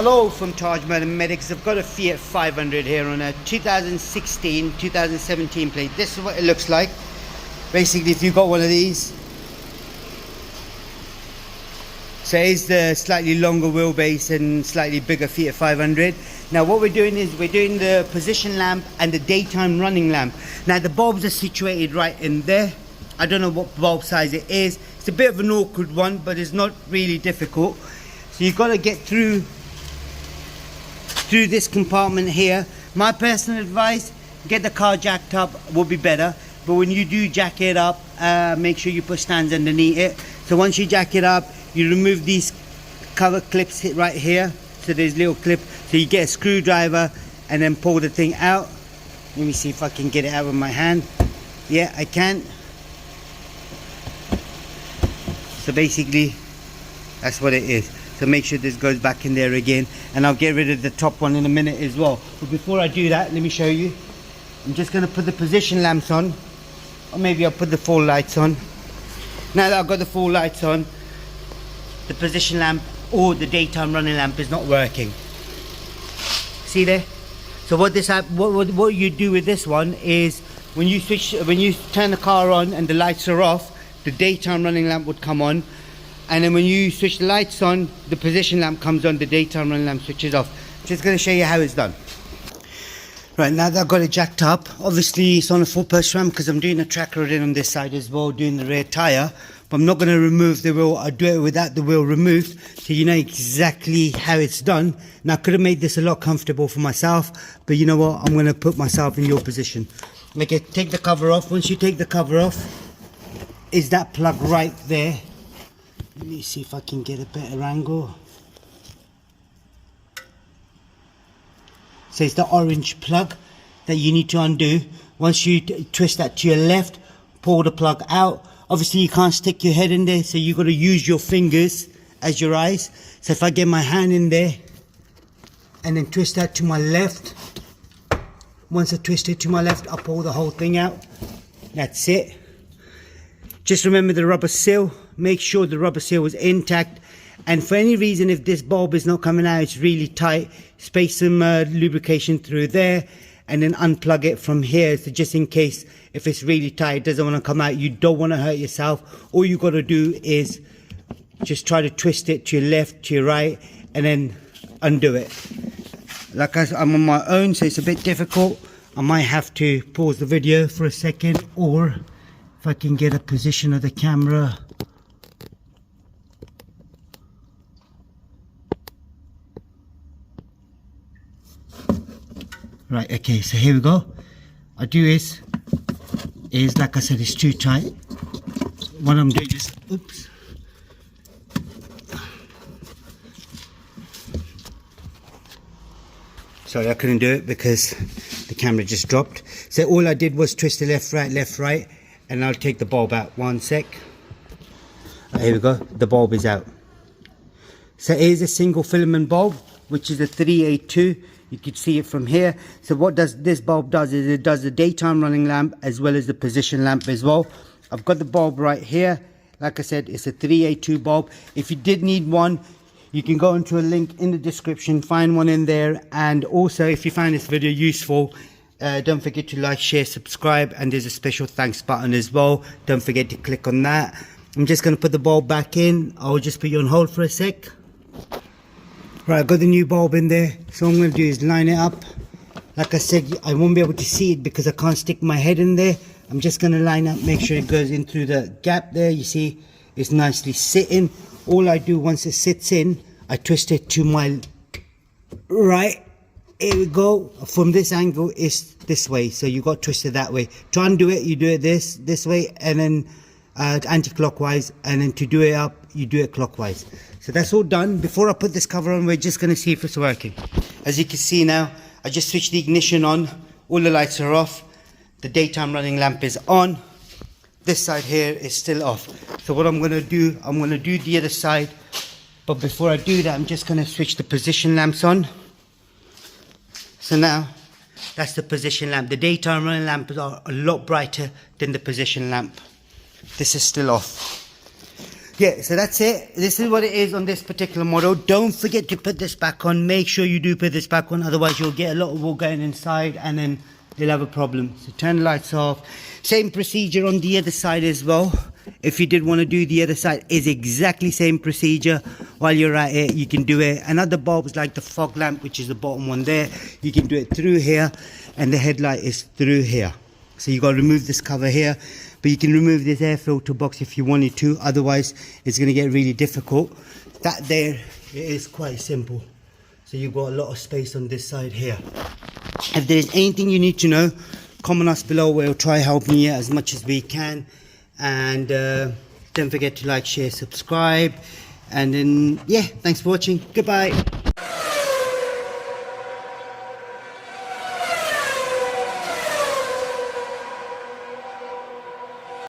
Hello from Multimeter. I've got a Fiat 500 here on a 2016-2017 plate. This is what it looks like. Basically, if you've got one of these, so it's the slightly longer wheelbase and slightly bigger Fiat 500. Now what we're doing is we're doing the position lamp and the daytime running lamp. Now the bulbs are situated right in there. I don't know what bulb size it is. It's a bit of an awkward one, but it's not really difficult. So you've got to get through this compartment here. My personal advice, get the car jacked up, will be better. But when you do jack it up, make sure you put stands underneath it. So once you jack it up, you remove these cover clips right here. So there's little clip. So you get a screwdriver and then pull the thing out. Let me see if I can get it out with my hand. Yeah, I can. So basically, that's what it is. So make sure this goes back in there again, and I'll get rid of the top one in a minute as well. But before I do that, let me show you. I'm just going to put the position lamps on, or maybe I'll put the full lights on. Now that I've got the full lights on, the position lamp or the daytime running lamp is not working. See there? So what you do with this one is when you turn the car on and the lights are off, the daytime running lamp would come on. And then when you switch the lights on, the position lamp comes on, the daytime running lamp switches off. Just going to show you how it's done. Right, now that I've got it jacked up, obviously it's on a full post ram because I'm doing a track rod in on this side as well, doing the rear tyre. But I'm not going to remove the wheel. I do it without the wheel removed, so you know exactly how it's done. Now I could have made this a lot comfortable for myself, but you know what, I'm going to put myself in your position. Okay, take the cover off. Once you take the cover off, is that plug right there. Let me see if I can get a better angle. So it's the orange plug that you need to undo. Once you twist that to your left, pull the plug out. Obviously you can't stick your head in there, so you've got to use your fingers as your eyes. So if I get my hand in there and then twist that to my left, once I twist it to my left, I pull the whole thing out. That's it. Just remember the rubber seal. Make sure the rubber seal is intact, and for any reason if this bulb is not coming out, it's really tight, space some lubrication through there and then unplug it from here. So just in case if it's really tight, it doesn't want to come out, you don't want to hurt yourself, all you got to do is just try to twist it to your left, to your right, and then undo it. Like I'm on my own, so it's a bit difficult. I might have to pause the video for a second, or if I can get a position of the camera. Right, okay, so here we go. I do is like I said, it's too tight. What I'm doing is, oops. Sorry, I couldn't do it because the camera just dropped. So all I did was twist the left, right, and I'll take the bulb out. One sec. Right, here we go, the bulb is out. So it is a single filament bulb, which is a 3A2. You can see it from here. So what this bulb does is it does the daytime running lamp as well as the position lamp as well. I've got the bulb right here. Like I said, it's a 3A2 bulb. If you did need one, you can go into a link in the description, find one in there. And also, if you find this video useful, don't forget to like, share, subscribe, and there's a special thanks button as well. Don't forget to click on that. I'm just going to put the bulb back in. I'll just put you on hold for a sec. Right, I've got the new bulb in there, so what I'm going to do is line it up. Like I said, I won't be able to see it because I can't stick my head in there. I'm just going to line up, make sure it goes in through the gap there. You see, it's nicely sitting. All I do once it sits in, I twist it to my right. Here we go. From this angle, it's this way, so you got twisted that way. To undo it, you do it this way, and then anti-clockwise, and then to do it up, you do it clockwise. So that's all done. Before I put this cover on, we're just going to see if it's working. As you can see now, I just switched the ignition on. All the lights are off. The daytime running lamp is on. This side here is still off. So what I'm going to do, I'm going to do the other side. But before I do that, I'm just going to switch the position lamps on. So now, that's the position lamp. The daytime running lamps are a lot brighter than the position lamp. This is still off. Yeah, so that's it. This is what it is on this particular model. Don't forget to put this back on. Make sure you do put this back on, otherwise you'll get a lot of wool going inside and then you'll have a problem. So turn the lights off. Same procedure on the other side as well. If you did want to do the other side, is exactly same procedure. While you're at it, you can do it. Another bulb is like the fog lamp, which is the bottom one there. You can do it through here, and the headlight is through here. So you got to remove this cover here, but you can remove this air filter box if you wanted to. Otherwise, it's going to get really difficult. That there, it is quite simple. So you've got a lot of space on this side here. If there's anything you need to know, comment us below. We'll try helping you as much as we can. And don't forget to like, share, subscribe. And then, yeah, thanks for watching. Goodbye.